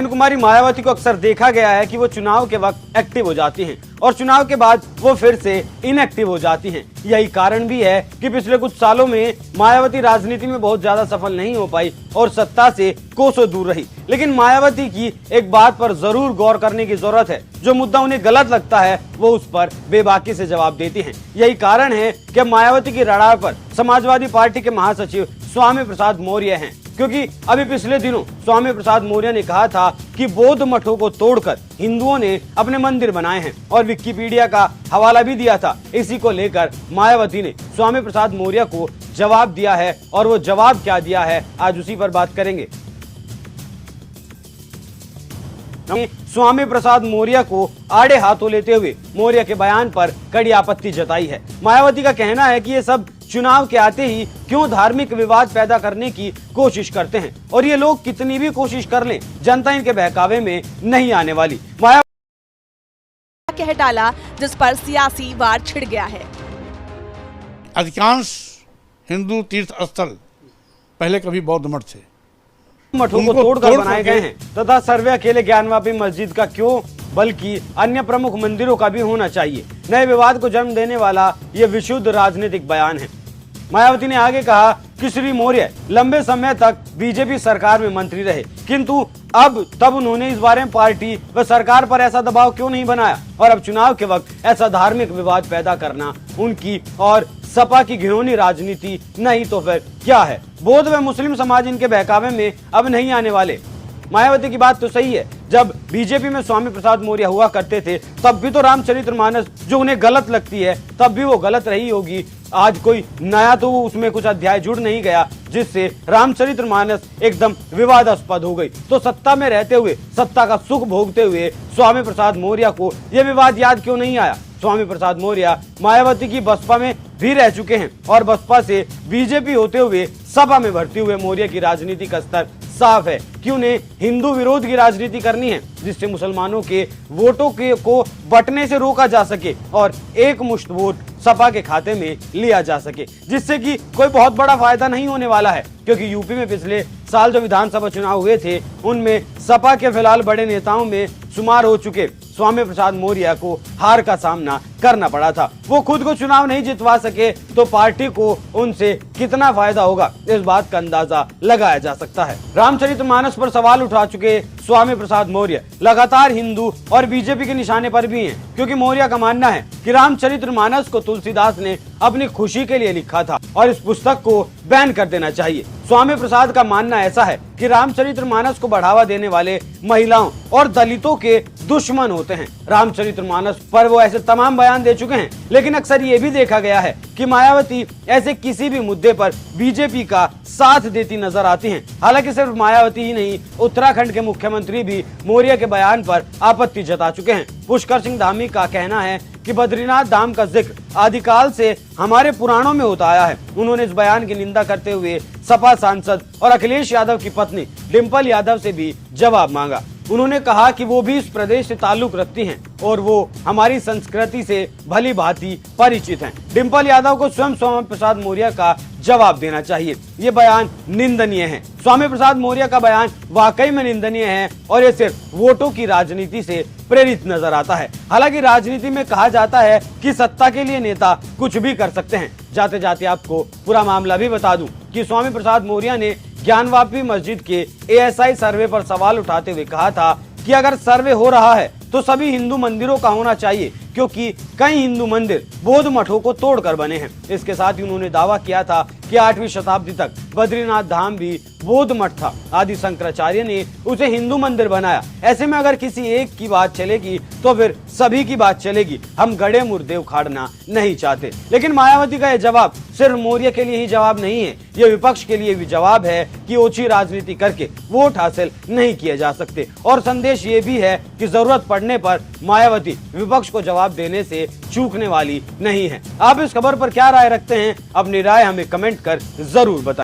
बहन कुमारी मायावती को अक्सर देखा गया है कि वो चुनाव के वक्त एक्टिव हो जाती हैं और चुनाव के बाद वो फिर से इनएक्टिव हो जाती हैं। यही कारण भी है कि पिछले कुछ सालों में मायावती राजनीति में बहुत ज्यादा सफल नहीं हो पाई और सत्ता से कोसों दूर रही। लेकिन मायावती की एक बात पर जरूर गौर करने की जरूरत है, जो मुद्दा उन्हें गलत लगता है वो उस पर बेबाकी से जवाब देती हैं। यही कारण है कि मायावती की रडार पर समाजवादी पार्टी के महासचिव स्वामी प्रसाद मौर्य हैं, क्योंकि अभी पिछले दिनों स्वामी प्रसाद मौर्य ने कहा था कि बौद्ध मठों को तोड़कर हिंदुओं ने अपने मंदिर बनाए हैं और विकिपीडिया का हवाला भी दिया था। इसी को लेकर मायावती ने स्वामी प्रसाद मौर्य को जवाब दिया है और वो जवाब क्या दिया है आज उसी पर बात करेंगे। स्वामी प्रसाद मौर्य को आड़े हाथों लेते हुए मौर्य के बयान पर कड़ी आपत्ति जताई है। मायावती का कहना है कि ये सब चुनाव के आते ही क्यों धार्मिक विवाद पैदा करने की कोशिश करते हैं और ये लोग कितनी भी कोशिश कर लें, जनता इनके बहकावे में नहीं आने वाली। कह डाला जिस पर सियासी वार छिड़ गया है। अधिकांश हिंदू तीर्थ स्थल पहले कभी बौद्ध मठ थे, मठों को तोड़कर बनाए गए हैं तथा सर्वे अकेले ज्ञानवापी मस्जिद का क्यों बल्कि अन्य प्रमुख मंदिरों का भी होना चाहिए। नए विवाद को जन्म देने वाला ये विशुद्ध राजनीतिक बयान है। मायावती ने आगे कहा कि श्री मौर्य लंबे समय तक बीजेपी सरकार में मंत्री रहे, किंतु तब उन्होंने इस बारे में पार्टी व सरकार पर ऐसा दबाव क्यों नहीं बनाया और अब चुनाव के वक्त ऐसा धार्मिक विवाद पैदा करना उनकी और सपा की घिनौनी राजनीति नहीं तो फिर क्या है। बौद्ध व मुस्लिम समाज इनके बहकावे में अब नहीं आने वाले। मायावती की बात तो सही है, जब बीजेपी में स्वामी प्रसाद मौर्य हुआ करते थे तब भी तो रामचरितमानस जो उन्हें गलत लगती है तब भी वो गलत रही होगी। आज कोई नया तो उसमें कुछ अध्याय जुड़ नहीं गया जिससे रामचरितमानस एकदम विवादास्पद हो गई। तो सत्ता में रहते हुए, सत्ता का सुख भोगते हुए स्वामी प्रसाद मौर्य को यह विवाद याद क्यों नहीं आया। स्वामी प्रसाद मौर्य मायावती की बसपा में भी रह चुके हैं और बसपा से बीजेपी होते हुए सपा में भर्ती हुए मौर्य की राजनीति का स्तर साफ है कि उन्हें हिंदू विरोध की राजनीति करनी है, जिससे मुसलमानों के वोटों को बंटने से रोका जा सके और एक मुश्त वोट सपा के खाते में लिया जा सके, जिससे कि कोई बहुत बड़ा फायदा नहीं होने वाला है। क्योंकि यूपी में पिछले साल जो विधानसभा चुनाव हुए थे उनमें सपा के फिलहाल बड़े नेताओं में शुमार हो चुके स्वामी प्रसाद मौर्य को हार का सामना करना पड़ा था। वो खुद को चुनाव नहीं जितवा सके तो पार्टी को उनसे कितना फायदा होगा इस बात का अंदाजा लगाया जा सकता है। रामचरितमानस पर सवाल उठा चुके स्वामी प्रसाद मौर्य लगातार हिंदू और बीजेपी के निशाने पर भी हैं, क्योंकि मौर्य का मानना है कि रामचरितमानस को तुलसीदास ने अपनी खुशी के लिए लिखा था और इस पुस्तक को बैन कर देना चाहिए। स्वामी प्रसाद का मानना ऐसा है कि रामचरितमानस को बढ़ावा देने वाले महिलाओं और दलितों के दुश्मन होते हैं। रामचरितमानस पर वो ऐसे तमाम बयान दे चुके हैं, लेकिन अक्सर ये भी देखा गया है कि मायावती ऐसे किसी भी मुद्दे पर बीजेपी का साथ देती नजर आती हैं। हालांकि सिर्फ मायावती ही नहीं, उत्तराखंड के मुख्यमंत्री भी मौर्य के बयान पर आपत्ति जता चुके हैं। पुष्कर सिंह धामी का कहना है कि बद्रीनाथ धाम का जिक्र आदिकाल से हमारे पुराणों में होता आया है। उन्होंने इस बयान की निंदा करते हुए सपा सांसद और अखिलेश यादव की पत्नी डिंपल यादव से भी जवाब मांगा। उन्होंने कहा कि वो भी इस प्रदेश से ताल्लुक रखती हैं और वो हमारी संस्कृति से भली भांति परिचित हैं। डिंपल यादव को स्वयं स्वामी प्रसाद मौर्य का जवाब देना चाहिए। ये बयान निंदनीय है। स्वामी प्रसाद मौर्य का बयान वाकई में निंदनीय है और ये सिर्फ वोटों की राजनीति से प्रेरित नजर आता है। हालांकि राजनीति में कहा जाता है कि सत्ता के लिए नेता कुछ भी कर सकते हैं। जाते जाते आपको पूरा मामला भी बता दूं कि स्वामी प्रसाद मौर्य ने ज्ञानवापी मस्जिद के ASI सर्वे पर सवाल उठाते हुए कहा था कि अगर सर्वे हो रहा है तो सभी हिंदू मंदिरों का होना चाहिए, क्योंकि कई हिंदू मंदिर बौद्ध मठों को तोड़कर बने हैं। इसके साथ ही उन्होंने दावा किया था कि 8वीं शताब्दी तक बद्रीनाथ धाम भी बौद्ध मठ था। आदि शंकराचार्य ने उसे हिंदू मंदिर बनाया। ऐसे में अगर किसी एक की बात चलेगी तो फिर सभी की बात चलेगी। हम गड़े मुर्दे उखाड़ना नहीं चाहते। लेकिन मायावती का यह जवाब सिर्फ मौर्य के लिए ही जवाब नहीं है, यह विपक्ष के लिए भी जवाब है कि ओछी राजनीति करके वोट हासिल नहीं किए जा सकते। और संदेश ये भी है कि जरूरत पड़ने पर मायावती विपक्ष को जवाब देने से चूकने वाली नहीं है। आप इस खबर पर क्या राय रखते हैं? अपनी राय हमें कमेंट कर जरूर बताएं।